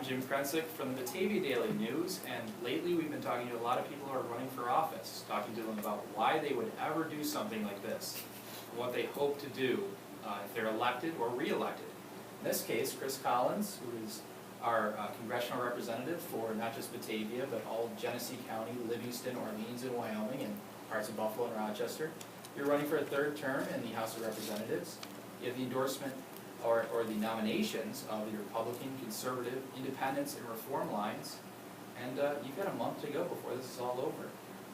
I'm Jim Krensick from the Batavia Daily News, and lately we've been talking to a lot of people who are running for office, talking to them about why they would ever do something like this, what they hope to do if they're elected or re-elected. In this case, Chris Collins, who is our congressional representative for not just Batavia, but all of Genesee County, Livingston, Orleans, and Wyoming, and parts of Buffalo and Rochester. You're running for a third term in the House of Representatives. You have the endorsement or the nominations of the Republican, Conservative, Independents, and Reform lines, and you've got a month to go before this is all over.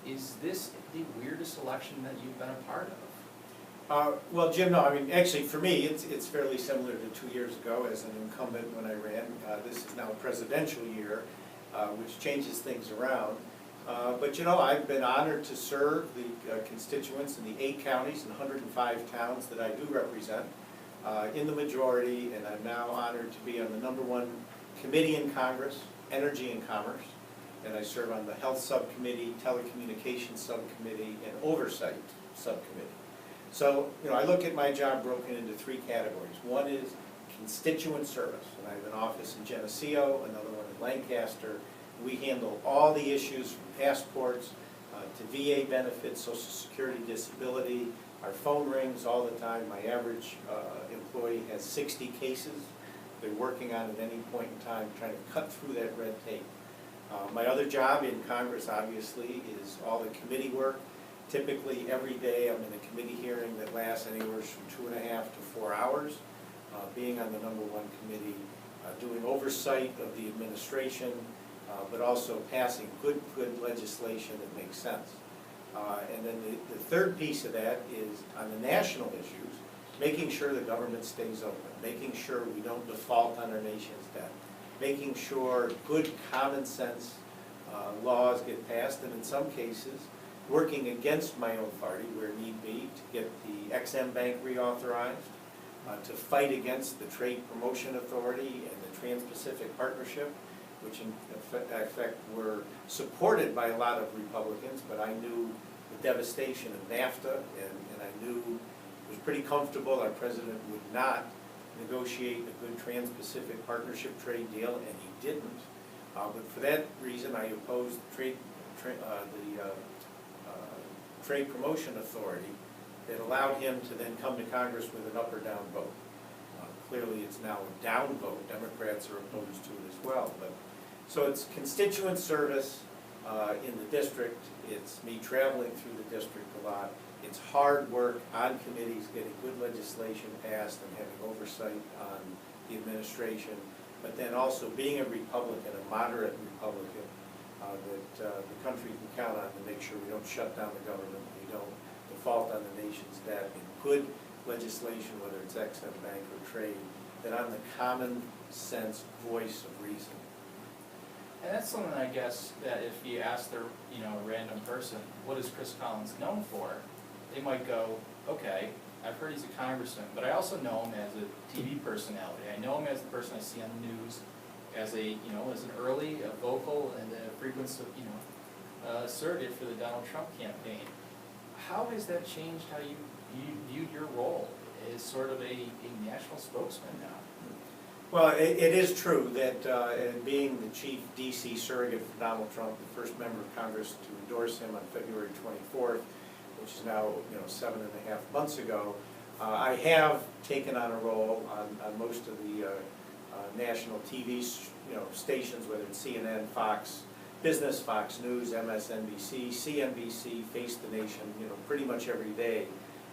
Is this the weirdest election that you've been a part of? Well, Jim, no, I mean, actually, for me, it's fairly similar to 2 years ago as an incumbent when I ran. This is now a presidential year, which changes things around. But, you know, I've been honored to serve the constituents in the 8 counties and 105 towns that I do represent in the majority, and I'm now honored to be on the #1 committee in Congress, Energy and Commerce, and I serve on the Health Subcommittee, Telecommunications Subcommittee, and Oversight Subcommittee. So, you know, I look at my job broken into 3 categories. One is constituent service, and I have an office in Geneseo, another one in Lancaster. We handle all the issues from passports to VA benefits, Social Security, disability. Our phone rings all the time. My average employee has 60 cases they're working on at any point in time, trying to cut through that red tape. My other job in Congress, obviously, is all the committee work. Typically, every day I'm in a committee hearing that lasts anywhere from 2.5 to 4 hours, being on the #1 committee, doing oversight of the administration, but also passing good legislation that makes sense. And then the third piece of that is on the national issues, making sure the government stays open, making sure we don't default on our nation's debt, making sure good common sense laws get passed, and in some cases, working against my own party where need be to get the XM Bank reauthorized, to fight against the Trade Promotion Authority and the Trans-Pacific Partnership, which in fact were supported by a lot of Republicans, but I knew the devastation of NAFTA, and I knew it was pretty comfortable our president would not negotiate a good Trans-Pacific Partnership trade deal, and he didn't. But for that reason, I opposed the Trade Promotion Authority that allowed him to then come to Congress with an up or down vote. Clearly, it's now a down vote. Democrats are opposed to it as well. But so it's constituent service in the district. It's me traveling through the district a lot. It's hard work on committees, getting good legislation passed and having oversight on the administration. But then also being a Republican, a moderate Republican, that the country can count on to make sure we don't shut down the government, we don't default on the nation's debt, and good legislation, whether it's XM Bank or trade, that I'm the common sense voice of reason. And that's something, I guess, that if you ask a random person, what is Chris Collins known for? They might go, okay, I've heard he's a congressman, but I also know him as a TV personality. I know him as the person I see on the news, as as an early, vocal, and a frequent, surrogate for the Donald Trump campaign. How has that changed how you viewed your role as sort of a national spokesman now? Well, it is true that being the chief D.C. surrogate for Donald Trump, the first member of Congress to endorse him on February 24th, which is now 7.5 months ago, I have taken on a role on most of the national TV stations, whether it's CNN, Fox Business, Fox News, MSNBC, CNBC, Face the Nation, pretty much every day.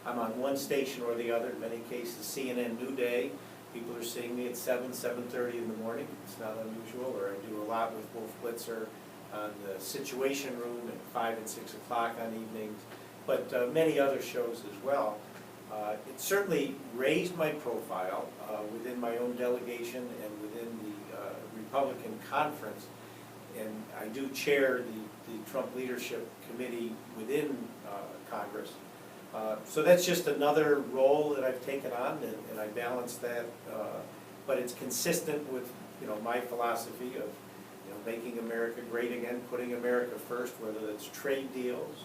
I'm on one station or the other, in many cases CNN New Day. People are seeing me at 7:30 in the morning. It's not unusual. Or I do a lot with Wolf Blitzer on the Situation Room at 5 and 6 o'clock on evenings, but many other shows as well. It certainly raised my profile within my own delegation and within the Republican conference. And I do chair the Trump Leadership Committee within Congress. So that's just another role that I've taken on, and I balance that. But it's consistent with my philosophy of making America great again, putting America first, whether it's trade deals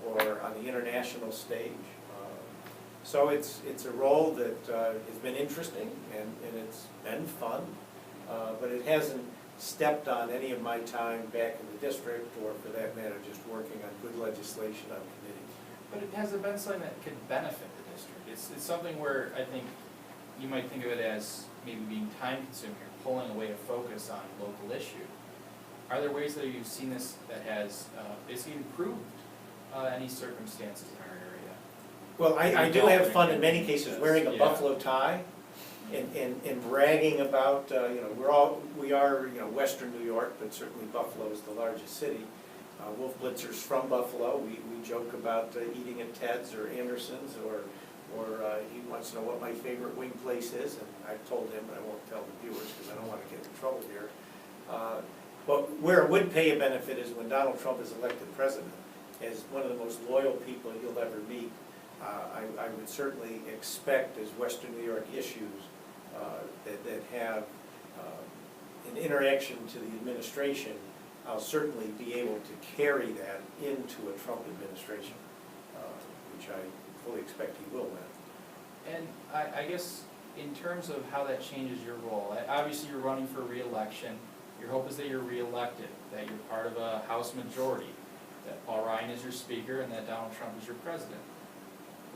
or on the international stage. So it's a role that has been interesting and it's been fun, but it hasn't stepped on any of my time back in the district, or for that matter, just working on good legislation on committees. But it has been something that could benefit the district. It's something where I think you might think of it as maybe being time consuming or pulling away a focus on local issue. Are there ways that you've seen this that has basically improved any circumstances in our area? Well, I do have fun in many cases wearing a buffalo tie and bragging about, we are Western New York, but certainly Buffalo is the largest city. Wolf Blitzer's from Buffalo. We joke about eating at Ted's or Anderson's, or he wants to know what my favorite wing place is, and I've told him, but I won't tell the viewers because I don't want to get in trouble here. But where it would pay a benefit is when Donald Trump is elected president. As one of the most loyal people you'll ever meet, I would certainly expect, as Western New York issues that have an interaction to the administration, I'll certainly be able to carry that into a Trump administration, which I fully expect he will win. And I guess in terms of how that changes your role, obviously you're running for re-election. Your hope is that you're re-elected, that you're part of a House majority, that Paul Ryan is your speaker, and that Donald Trump is your president.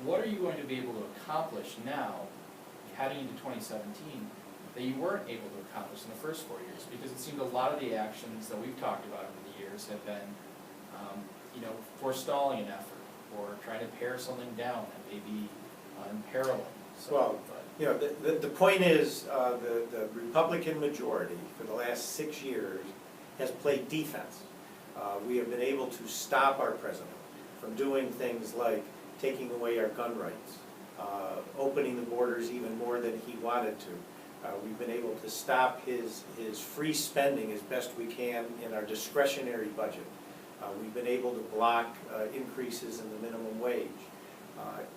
What are you going to be able to accomplish now, heading into 2017, that you weren't able to accomplish in the first 4 years? Because it seemed a lot of the actions that we've talked about over the years have been, forestalling an effort, or trying to pare something down that may be imperiling. Well, the point is, the Republican majority for the last 6 years has played defense. We have been able to stop our president from doing things like taking away our gun rights, opening the borders even more than he wanted to. We've been able to stop his free spending as best we can in our discretionary budget. We've been able to block increases in the minimum wage.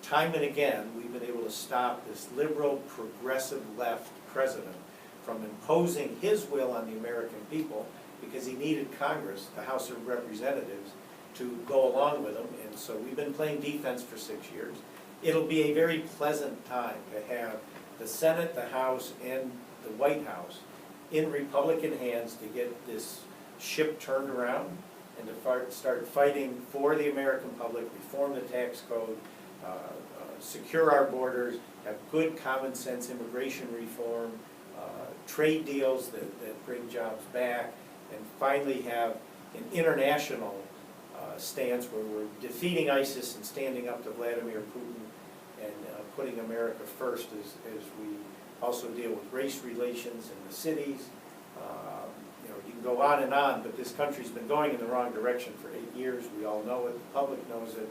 Time and again, we've been able to stop this liberal, progressive left president from imposing his will on the American people, because he needed Congress, the House of Representatives, to go along with him. And so we've been playing defense for 6 years. It'll be a very pleasant time to have the Senate, the House, and the White House in Republican hands to get this ship turned around and to start fighting for the American public, reform the tax code, secure our borders, have good common sense immigration reform, trade deals that bring jobs back, and finally have an international stance where we're defeating ISIS and standing up to Vladimir Putin and putting America first as we also deal with race relations in the cities. You can go on and on, but this country's been going in the wrong direction for 8 years. We all know it. The public knows it.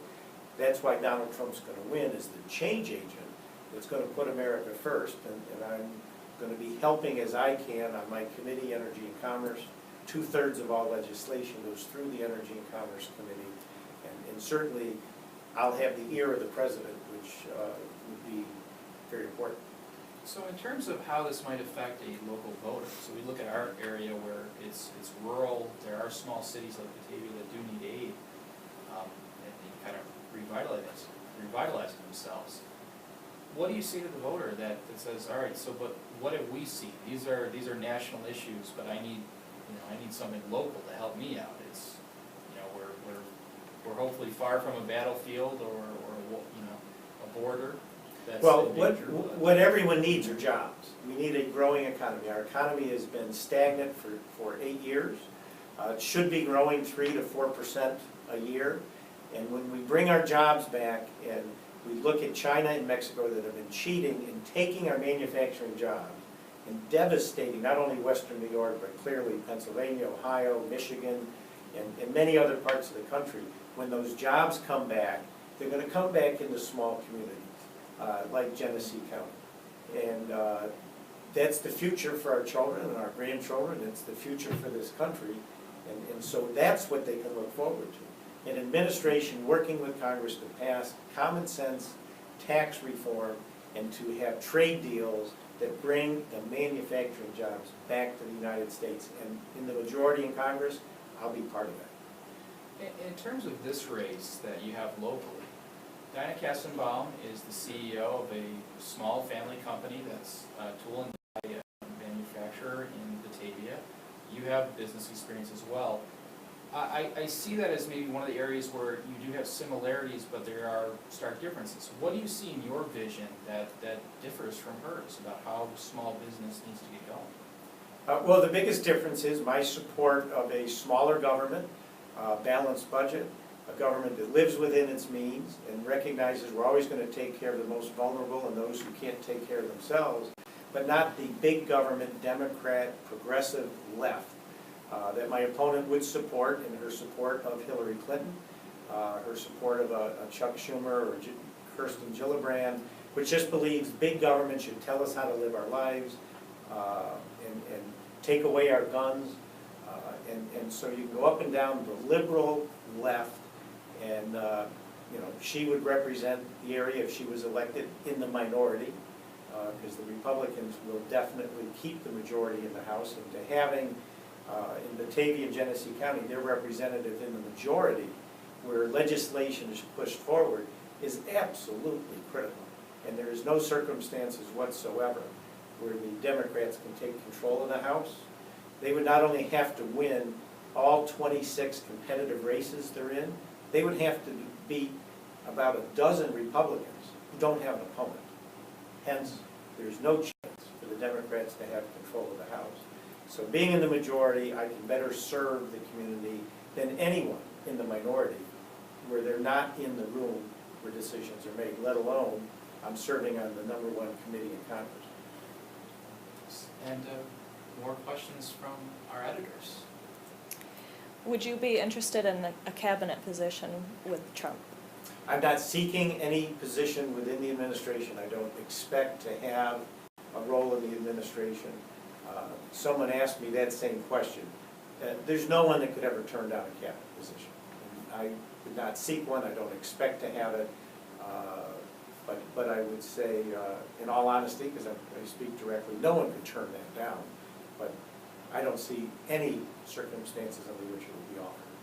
That's why Donald Trump's going to win, is the change agent that's going to put America first. And I'm going to be helping as I can on my committee, Energy and Commerce. 2/3 of all legislation goes through the Energy and Commerce Committee. And certainly I'll have the ear of the President, which would be very important. So in terms of how this might affect a local voter, so we look at our area where it's rural, there are small cities like Batavia that do need aid, and kind of revitalizing themselves. What do you say to the voter that says, all right, so but what have we seen? These are national issues, but I need something local to help me out. It's we're hopefully far from a battlefield or a border. Well, what everyone needs are jobs. We need a growing economy. Our economy has been stagnant for 8 years. It should be growing 3 to 4% a year. And when we bring our jobs back and we look at China and Mexico that have been cheating and taking our manufacturing jobs and devastating not only Western New York, but clearly Pennsylvania, Ohio, Michigan, and many other parts of the country, when those jobs come back, they're going to come back into small communities. Like Genesee County. And that's the future for our children and our grandchildren. It's the future for this country. And so that's what they can look forward to. An administration working with Congress to pass common sense tax reform and to have trade deals that bring the manufacturing jobs back to the United States. And in the majority in Congress, I'll be part of that. In terms of this race that you have locally, Dinah Kastenbaum is the CEO of a small family company that's a tool and die manufacturer in Batavia. You have business experience as well. I see that as maybe one of the areas where you do have similarities, but there are stark differences. What do you see in your vision that differs from hers about how small business needs to get going? Well, the biggest difference is my support of a smaller government, balanced budget, a government that lives within its means and recognizes we're always going to take care of the most vulnerable and those who can't take care of themselves, but not the big government, Democrat, progressive left that my opponent would support in her support of Hillary Clinton, her support of a Chuck Schumer or Kirsten Gillibrand, which just believes big government should tell us how to live our lives and take away our guns. And so you go up and down the liberal left, and you know, she would represent the area if she was elected in the minority, because the Republicans will definitely keep the majority in the House, and to having in Batavia and Genesee County their representative in the majority where legislation is pushed forward is absolutely critical. And there is no circumstances whatsoever where the Democrats can take control of the House. They would not only have to win all 26 competitive races they're in, they would have to beat about a dozen Republicans who don't have an opponent. Hence, there's no chance for the Democrats to have control of the House. So being in the majority, I can better serve the community than anyone in the minority where they're not in the room where decisions are made, let alone I'm serving on the #1 committee in Congress. And more questions from our editors. Would you be interested in a cabinet position with Trump? I'm not seeking any position within the administration. I don't expect to have a role in the administration. Someone asked me that same question. There's no one that could ever turn down a cabinet position. And I would not seek one. I don't expect to have it. But I would say, in all honesty, because I speak directly, no one could turn that down. But I don't see any circumstances under which it would be offered.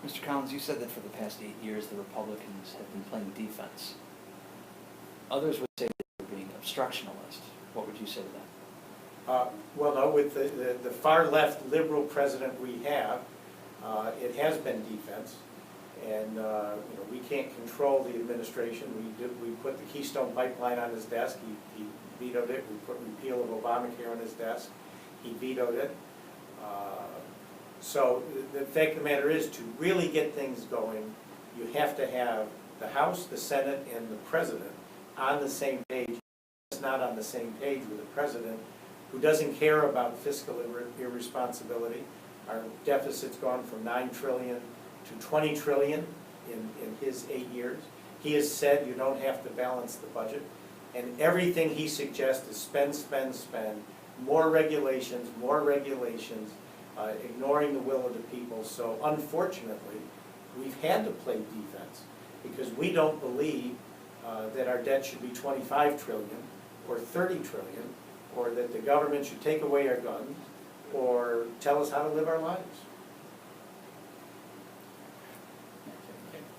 Mr. Collins, you said that for the past 8 years the Republicans have been playing defense. Others would say that they're being obstructionalist. What would you say to that? Well, no, with the far left liberal president we have, it has been defense. And you know, we can't control the administration. We put the Keystone Pipeline on his desk. He vetoed it. We put repeal of Obamacare on his desk. He vetoed it. So the fact of the matter is, to really get things going, you have to have the House, the Senate, and the President on the same page. It's not on the same page with the President, who doesn't care about fiscal irresponsibility. Our deficit's gone from $9 trillion to $20 trillion in his 8 years. He has said you don't have to balance the budget. And everything he suggests is spend, spend, spend, more regulations, ignoring the will of the people. So unfortunately, we've had to play defense because we don't believe that our debt should be $25 trillion or $30 trillion, or that the government should take away our guns or tell us how to live our lives.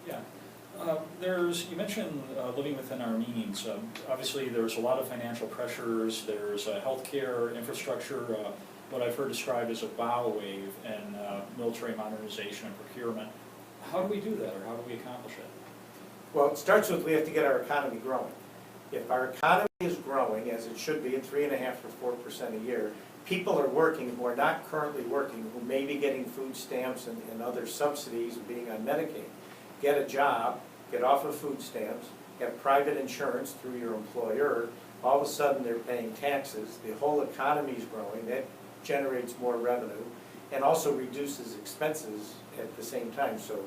Yeah. You mentioned living within our means. Obviously, there's a lot of financial pressures. There's healthcare, infrastructure, what I've heard described as a bow wave, and military modernization and procurement. How do we do that, or how do we accomplish it? Well, it starts with we have to get our economy growing. If our economy is growing, as it should be, at 3.5% or 4% a year, people are working who are not currently working, who may be getting food stamps and other subsidies and being on Medicaid. Get a job, get off of food stamps, have private insurance through your employer, all of a sudden they're paying taxes, the whole economy is growing, that generates more revenue, and also reduces expenses at the same time. So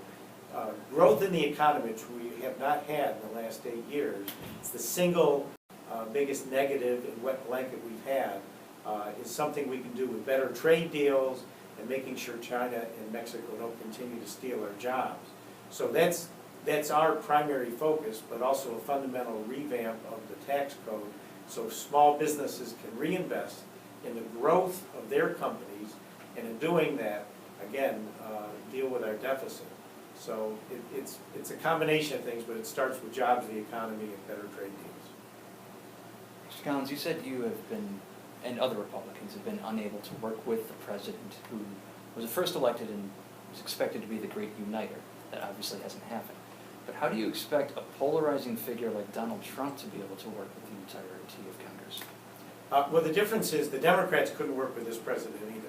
growth in the economy, which we have not had in the last 8 years, it's the single biggest negative and wet blanket we've had, is something we can do with better trade deals and making sure China and Mexico don't continue to steal our jobs. So that's our primary focus, but also a fundamental revamp of the tax code so small businesses can reinvest in the growth of their companies, and in doing that, again, deal with our deficit. So it's a combination of things, but it starts with jobs, the economy, and better trade deals. Mr. Collins, you said you have been and other Republicans have been unable to work with the president who was first elected and was expected to be the great uniter. That obviously hasn't happened. But how do you expect a polarizing figure like Donald Trump to be able to work with the entirety of Congress? Well, the difference is the Democrats couldn't work with this president either.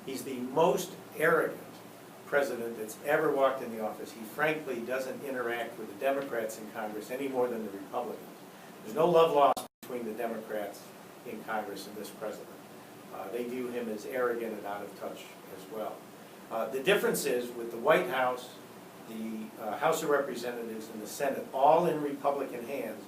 He's the most arrogant president that's ever walked in the office. He frankly doesn't interact with the Democrats in Congress any more than the Republicans. There's no love lost between the Democrats in Congress and this president. They view him as arrogant and out of touch as well. The difference is with the White House, the House of Representatives, and the Senate, all in Republican hands,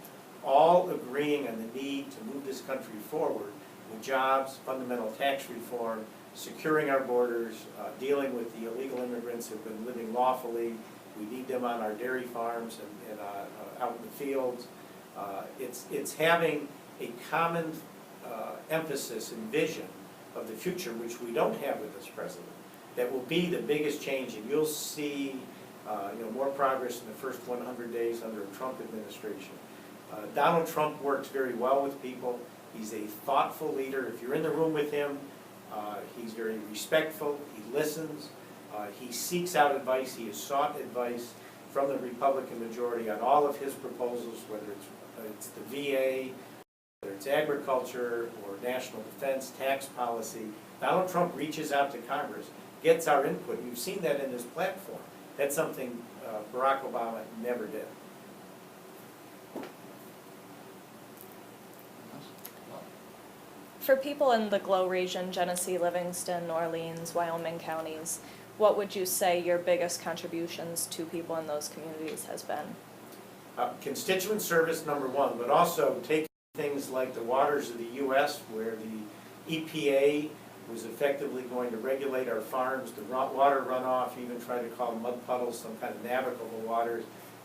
all agreeing on the need to move this country forward with jobs, fundamental tax reform, securing our borders, dealing with the illegal immigrants who have been living lawfully. We need them on our dairy farms and out in the fields. It's having a common emphasis and vision of the future, which we don't have with this president, that will be the biggest change, and you'll see more progress in the first 100 days under a Trump administration. Donald Trump works very well with people. He's a thoughtful leader. If you're in the room with him, he's very respectful. He listens. He seeks out advice. He has sought advice from the Republican majority on all of his proposals, whether it's the VA, whether it's agriculture or national defense, tax policy. Donald Trump reaches out to Congress, gets our input. You've seen that in his platform. That's something Barack Obama never did. For people in the GLOW region, Genesee, Livingston, Orleans, Wyoming counties, what would you say your biggest contributions to people in those communities has been? Constituent service, number one, but also taking things like the waters of the U.S., where the EPA was effectively going to regulate our farms, the water runoff, even try to call mud puddles some kind of navigable waters.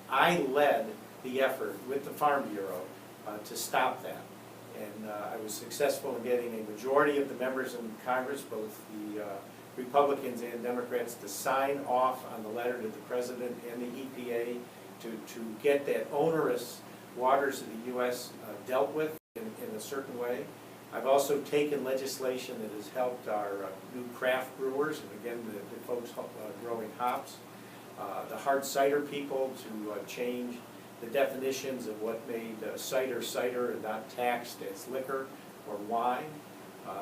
I led the effort with the Farm Bureau to stop that. And I was successful in getting a majority of the members in Congress, both the Republicans and Democrats, to sign off on the letter to the President and the EPA to get that onerous waters of the U.S. Dealt with in a certain way. I've also taken legislation that has helped our new craft brewers, and again, the folks growing hops, the hard cider people, to change the definitions of what made cider and not taxed as liquor or wine.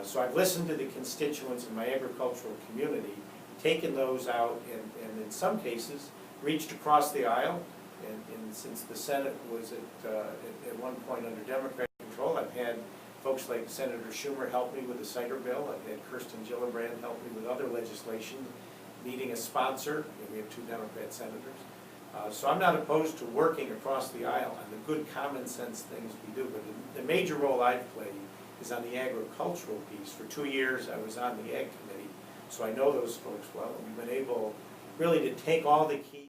So I've listened to the constituents in my agricultural community, taken those out, and in some cases reached across the aisle. And since the Senate was at one point under Democratic control, I've had folks like Senator Schumer help me with the cider bill. I've had Kirsten Gillibrand help me with other legislation, needing a sponsor. We have 2 Democrat senators. So I'm not opposed to working across the aisle on the good common sense things we do, but the major role I've played is on the agricultural piece. For 2 years I was on the Ag Committee, so I know those folks well, and we've been able really to take all the key